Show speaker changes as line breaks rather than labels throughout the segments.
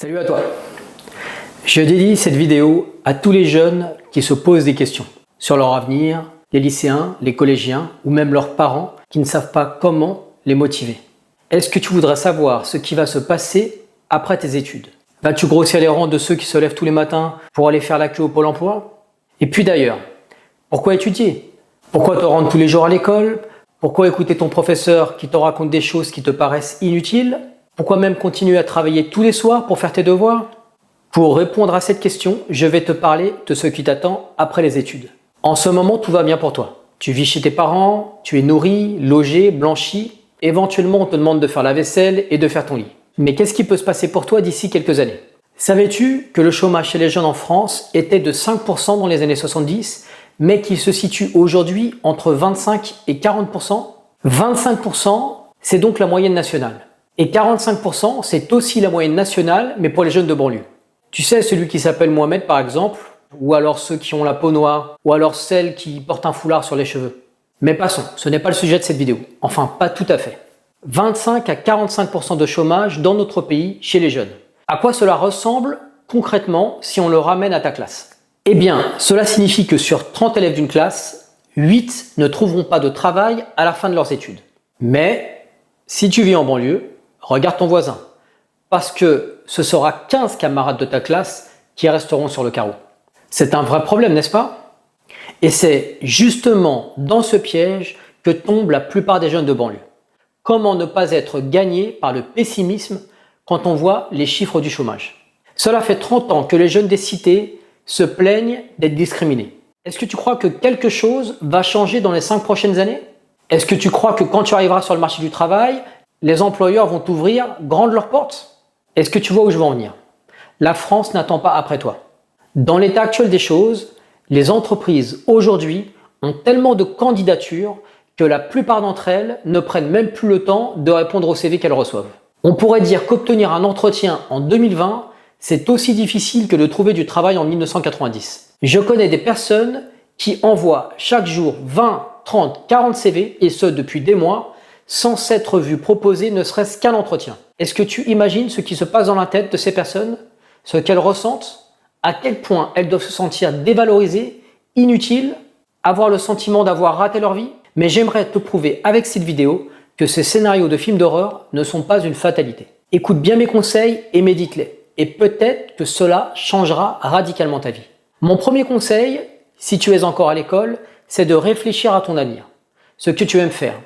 Salut à toi. Je dédie cette vidéo à tous les jeunes qui se posent des questions sur leur avenir, les lycéens, les collégiens ou même leurs parents qui ne savent pas comment les motiver. Est-ce que tu voudrais savoir ce qui va se passer après tes études? Vas-tu grossir les rangs de ceux qui se lèvent tous les matins pour aller faire la queue au Pôle emploi? Et puis d'ailleurs, pourquoi étudier? Pourquoi te rendre tous les jours à l'école? Pourquoi écouter ton professeur qui te raconte des choses qui te paraissent inutiles? Pourquoi même continuer à travailler tous les soirs pour faire tes devoirs? Pour répondre à cette question, je vais te parler de ce qui t'attend après les études. En ce moment, tout va bien pour toi. Tu vis chez tes parents, tu es nourri, logé, blanchi. Éventuellement, on te demande de faire la vaisselle et de faire ton lit. Mais qu'est-ce qui peut se passer pour toi d'ici quelques années? Savais-tu que le chômage chez les jeunes en France était de 5% dans les années 70, mais qu'il se situe aujourd'hui entre 25 et 40%? 25%, c'est donc la moyenne nationale. Et 45%, c'est aussi la moyenne nationale, mais pour les jeunes de banlieue. Tu sais, celui qui s'appelle Mohamed par exemple, ou alors ceux qui ont la peau noire, ou alors celles qui portent un foulard sur les cheveux. Mais passons, ce n'est pas le sujet de cette vidéo. Enfin, pas tout à fait. 25 à 45% de chômage dans notre pays chez les jeunes. À quoi cela ressemble concrètement si on le ramène à ta classe? Eh bien, cela signifie que sur 30 élèves d'une classe, 8 ne trouveront pas de travail à la fin de leurs études. Mais, si tu vis en banlieue, regarde ton voisin, parce que ce sera 15 camarades de ta classe qui resteront sur le carreau. C'est un vrai problème, n'est-ce pas? Et c'est justement dans ce piège que tombent la plupart des jeunes de banlieue. Comment ne pas être gagné par le pessimisme quand on voit les chiffres du chômage? Cela fait 30 ans que les jeunes des cités se plaignent d'être discriminés. Est-ce que tu crois que quelque chose va changer dans les 5 prochaines années? Est-ce que tu crois que quand tu arriveras sur le marché du travail, les employeurs vont t'ouvrir grandes leurs portes? Est-ce que tu vois où je veux en venir? La France n'attend pas après toi. Dans l'état actuel des choses, les entreprises aujourd'hui ont tellement de candidatures que la plupart d'entre elles ne prennent même plus le temps de répondre aux CV qu'elles reçoivent. On pourrait dire qu'obtenir un entretien en 2020, c'est aussi difficile que de trouver du travail en 1990. Je connais des personnes qui envoient chaque jour 20, 30, 40 CV, et ce depuis des mois, sans s'être vu proposer ne serait-ce qu'un entretien. Est-ce que tu imagines ce qui se passe dans la tête de ces personnes? Ce qu'elles ressentent? À quel point elles doivent se sentir dévalorisées, inutiles, avoir le sentiment d'avoir raté leur vie? Mais j'aimerais te prouver avec cette vidéo que ces scénarios de films d'horreur ne sont pas une fatalité. Écoute bien mes conseils et médite-les. Et peut-être que cela changera radicalement ta vie. Mon premier conseil, si tu es encore à l'école, c'est de réfléchir à ton avenir. Ce que tu aimes faire.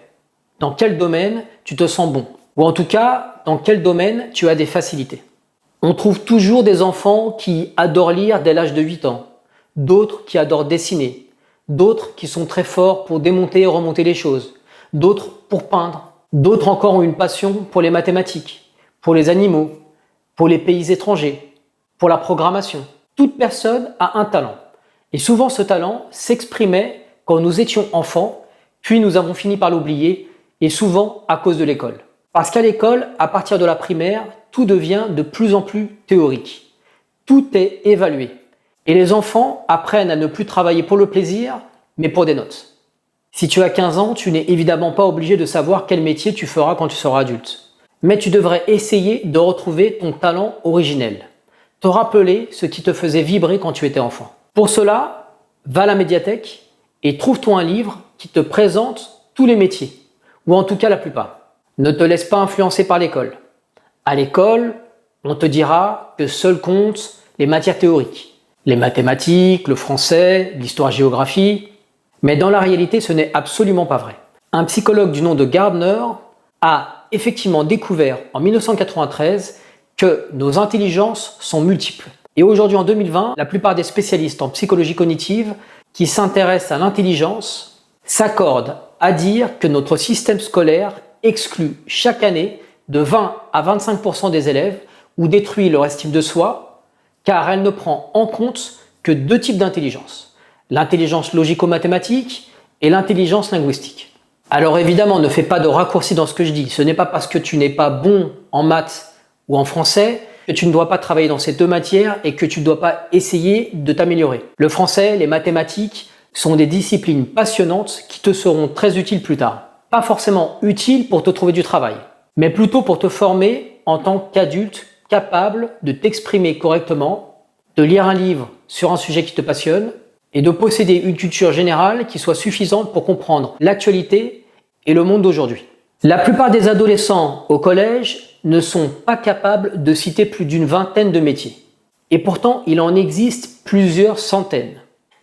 Dans quel domaine tu te sens bon? Ou en tout cas, dans quel domaine tu as des facilités? On trouve toujours des enfants qui adorent lire dès l'âge de 8 ans, d'autres qui adorent dessiner, d'autres qui sont très forts pour démonter et remonter les choses, d'autres pour peindre, d'autres encore ont une passion pour les mathématiques, pour les animaux, pour les pays étrangers, pour la programmation. Toute personne a un talent. Et souvent ce talent s'exprimait quand nous étions enfants, puis nous avons fini par l'oublier, et souvent à cause de l'école. Parce qu'à l'école, à partir de la primaire, tout devient de plus en plus théorique. Tout est évalué. Et les enfants apprennent à ne plus travailler pour le plaisir, mais pour des notes. Si tu as 15 ans, tu n'es évidemment pas obligé de savoir quel métier tu feras quand tu seras adulte. Mais tu devrais essayer de retrouver ton talent originel. Te rappeler ce qui te faisait vibrer quand tu étais enfant. Pour cela, va à la médiathèque et trouve-toi un livre qui te présente tous les métiers. Ou en tout cas la plupart. Ne te laisse pas influencer par l'école. À l'école, on te dira que seuls comptent les matières théoriques. Les mathématiques, le français, l'histoire-géographie. Mais dans la réalité, ce n'est absolument pas vrai. Un psychologue du nom de Gardner a effectivement découvert en 1993 que nos intelligences sont multiples. Et aujourd'hui en 2020, la plupart des spécialistes en psychologie cognitive qui s'intéressent à l'intelligence s'accordent à dire que notre système scolaire exclut chaque année de 20 à 25% des élèves ou détruit leur estime de soi car elle ne prend en compte que 2 types d'intelligence. L'intelligence logico-mathématique et l'intelligence linguistique. Alors évidemment, ne fais pas de raccourcis dans ce que je dis. Ce n'est pas parce que tu n'es pas bon en maths ou en français que tu ne dois pas travailler dans ces 2 matières et que tu ne dois pas essayer de t'améliorer. Le français, les mathématiques sont des disciplines passionnantes qui te seront très utiles plus tard. Pas forcément utiles pour te trouver du travail, mais plutôt pour te former en tant qu'adulte capable de t'exprimer correctement, de lire un livre sur un sujet qui te passionne et de posséder une culture générale qui soit suffisante pour comprendre l'actualité et le monde d'aujourd'hui. La plupart des adolescents au collège ne sont pas capables de citer plus d'une vingtaine de métiers. Et pourtant, il en existe plusieurs centaines.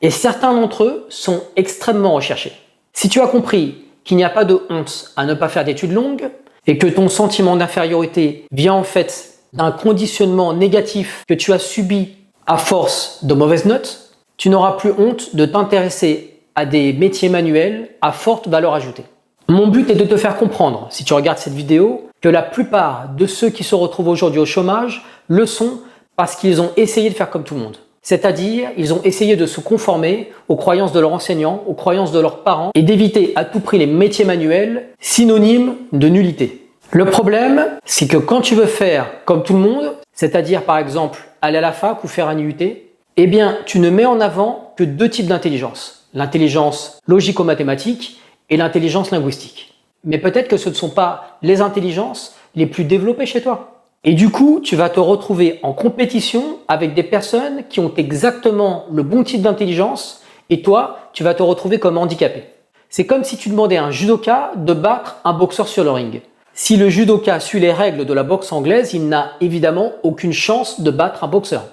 Et certains d'entre eux sont extrêmement recherchés. Si tu as compris qu'il n'y a pas de honte à ne pas faire d'études longues et que ton sentiment d'infériorité vient en fait d'un conditionnement négatif que tu as subi à force de mauvaises notes, tu n'auras plus honte de t'intéresser à des métiers manuels à forte valeur ajoutée. Mon but est de te faire comprendre, si tu regardes cette vidéo, que la plupart de ceux qui se retrouvent aujourd'hui au chômage le sont parce qu'ils ont essayé de faire comme tout le monde. C'est-à-dire, ils ont essayé de se conformer aux croyances de leurs enseignants, aux croyances de leurs parents et d'éviter à tout prix les métiers manuels, synonymes de nullité. Le problème, c'est que quand tu veux faire comme tout le monde, c'est-à-dire par exemple aller à la fac ou faire un IUT, eh bien, tu ne mets en avant que deux types d'intelligence. L'intelligence logico-mathématique et l'intelligence linguistique. Mais peut-être que ce ne sont pas les intelligences les plus développées chez toi. Et du coup, tu vas te retrouver en compétition avec des personnes qui ont exactement le bon type d'intelligence et toi, tu vas te retrouver comme handicapé. C'est comme si tu demandais à un judoka de battre un boxeur sur le ring. Si le judoka suit les règles de la boxe anglaise, il n'a évidemment aucune chance de battre un boxeur.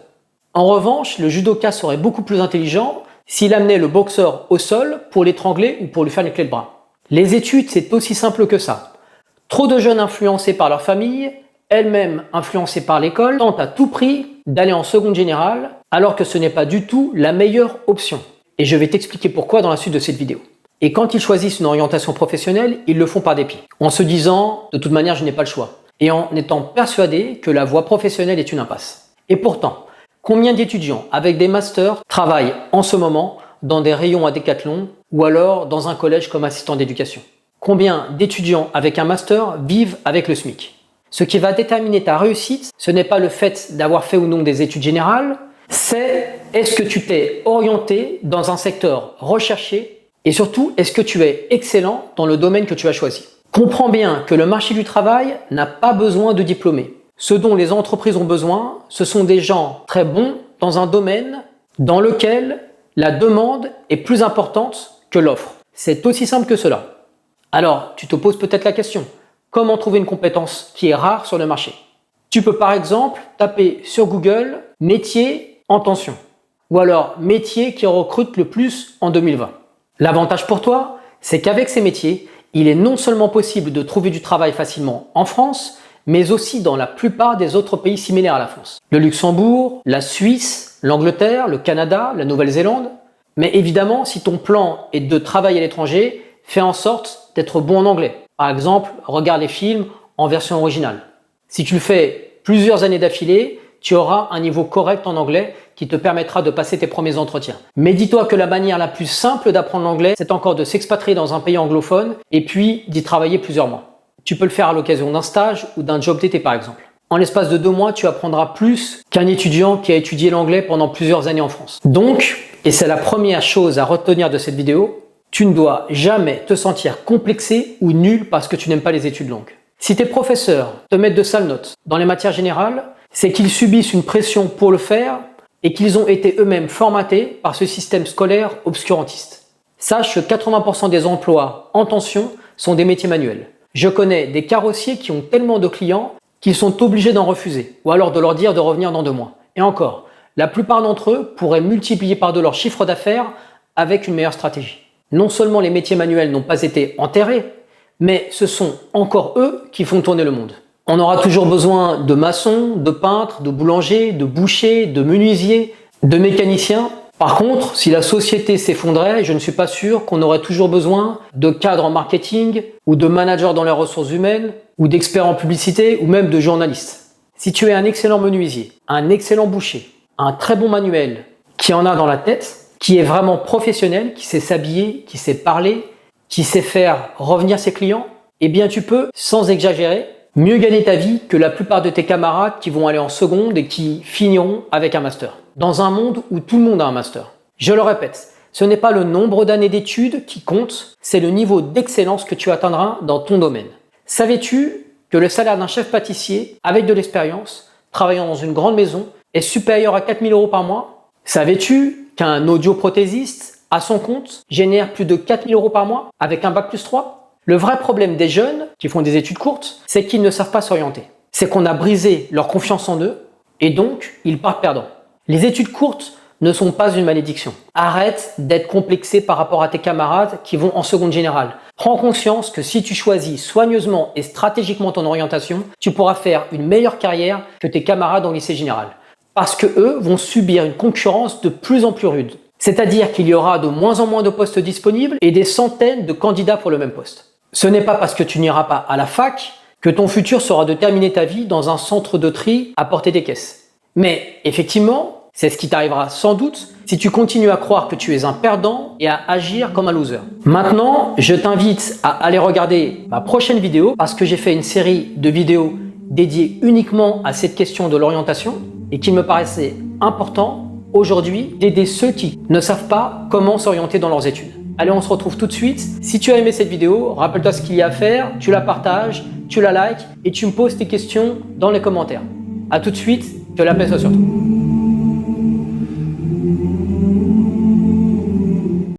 En revanche, le judoka serait beaucoup plus intelligent s'il amenait le boxeur au sol pour l'étrangler ou pour lui faire une clé de bras. Les études, c'est aussi simple que ça. Trop de jeunes influencés par leur famille, elles-mêmes influencées par l'école, tentent à tout prix d'aller en seconde générale, alors que ce n'est pas du tout la meilleure option. Et je vais t'expliquer pourquoi dans la suite de cette vidéo. Et quand ils choisissent une orientation professionnelle, ils le font par dépit, en se disant « de toute manière, je n'ai pas le choix », et en étant persuadés que la voie professionnelle est une impasse. Et pourtant, combien d'étudiants avec des masters travaillent en ce moment dans des rayons à Decathlon ou alors dans un collège comme assistant d'éducation? Combien d'étudiants avec un master vivent avec le SMIC? Ce qui va déterminer ta réussite, ce n'est pas le fait d'avoir fait ou non des études générales, c'est est-ce que tu t'es orienté dans un secteur recherché et surtout est-ce que tu es excellent dans le domaine que tu as choisi. Comprends bien que le marché du travail n'a pas besoin de diplômés. Ce dont les entreprises ont besoin, ce sont des gens très bons dans un domaine dans lequel la demande est plus importante que l'offre. C'est aussi simple que cela. Alors, tu te poses peut-être la question, comment trouver une compétence qui est rare sur le marché? Tu peux par exemple taper sur Google « métier en tension » ou alors « métier qui recrute le plus en 2020 ». L'avantage pour toi, c'est qu'avec ces métiers, il est non seulement possible de trouver du travail facilement en France, mais aussi dans la plupart des autres pays similaires à la France. Le Luxembourg, la Suisse, l'Angleterre, le Canada, la Nouvelle-Zélande. Mais évidemment, si ton plan est de travailler à l'étranger, fais en sorte d'être bon en anglais. Par exemple, regarde les films en version originale. Si tu le fais plusieurs années d'affilée, tu auras un niveau correct en anglais qui te permettra de passer tes premiers entretiens. Mais dis-toi que la manière la plus simple d'apprendre l'anglais, c'est encore de s'expatrier dans un pays anglophone et puis d'y travailler plusieurs mois. Tu peux le faire à l'occasion d'un stage ou d'un job d'été par exemple. En l'espace de 2 mois, tu apprendras plus qu'un étudiant qui a étudié l'anglais pendant plusieurs années en France. Donc, et c'est la première chose à retenir de cette vidéo, tu ne dois jamais te sentir complexé ou nul parce que tu n'aimes pas les études longues. Si tes professeurs te mettent de sales notes dans les matières générales, c'est qu'ils subissent une pression pour le faire et qu'ils ont été eux-mêmes formatés par ce système scolaire obscurantiste. Sache que 80% des emplois en tension sont des métiers manuels. Je connais des carrossiers qui ont tellement de clients qu'ils sont obligés d'en refuser ou alors de leur dire de revenir dans 2 mois. Et encore, la plupart d'entre eux pourraient multiplier par 2 leur chiffre d'affaires avec une meilleure stratégie. Non seulement les métiers manuels n'ont pas été enterrés, mais ce sont encore eux qui font tourner le monde. On aura toujours besoin de maçons, de peintres, de boulangers, de bouchers, de menuisiers, de mécaniciens. Par contre, si la société s'effondrait, je ne suis pas sûr qu'on aurait toujours besoin de cadres en marketing ou de managers dans les ressources humaines ou d'experts en publicité ou même de journalistes. Si tu es un excellent menuisier, un excellent boucher, un très bon manuel qui en a dans la tête, qui est vraiment professionnel, qui sait s'habiller, qui sait parler, qui sait faire revenir ses clients, eh bien tu peux, sans exagérer, mieux gagner ta vie que la plupart de tes camarades qui vont aller en seconde et qui finiront avec un master. Dans un monde où tout le monde a un master. Je le répète, ce n'est pas le nombre d'années d'études qui compte, c'est le niveau d'excellence que tu atteindras dans ton domaine. Savais-tu que le salaire d'un chef pâtissier avec de l'expérience travaillant dans une grande maison est supérieur à 4 000 € par mois? Savais-tu qu'un audioprothésiste à son compte génère plus de 4 000 € par mois avec un bac+3? Le vrai problème des jeunes qui font des études courtes, c'est qu'ils ne savent pas s'orienter. C'est qu'on a brisé leur confiance en eux et donc ils partent perdants. Les études courtes ne sont pas une malédiction. Arrête d'être complexé par rapport à tes camarades qui vont en seconde générale. Prends conscience que si tu choisis soigneusement et stratégiquement ton orientation, tu pourras faire une meilleure carrière que tes camarades en lycée général. Parce que eux vont subir une concurrence de plus en plus rude. C'est-à-dire qu'il y aura de moins en moins de postes disponibles et des centaines de candidats pour le même poste. Ce n'est pas parce que tu n'iras pas à la fac que ton futur sera de terminer ta vie dans un centre de tri à portée des caisses. Mais effectivement, c'est ce qui t'arrivera sans doute si tu continues à croire que tu es un perdant et à agir comme un loser. Maintenant, je t'invite à aller regarder ma prochaine vidéo parce que j'ai fait une série de vidéos dédiées uniquement à cette question de l'orientation et qu'il me paraissait important aujourd'hui d'aider ceux qui ne savent pas comment s'orienter dans leurs études. Allez, on se retrouve tout de suite. Si tu as aimé cette vidéo, rappelle-toi ce qu'il y a à faire, tu la partages, tu la likes et tu me poses tes questions dans les commentaires. À tout de suite, que la paix soit sur toi.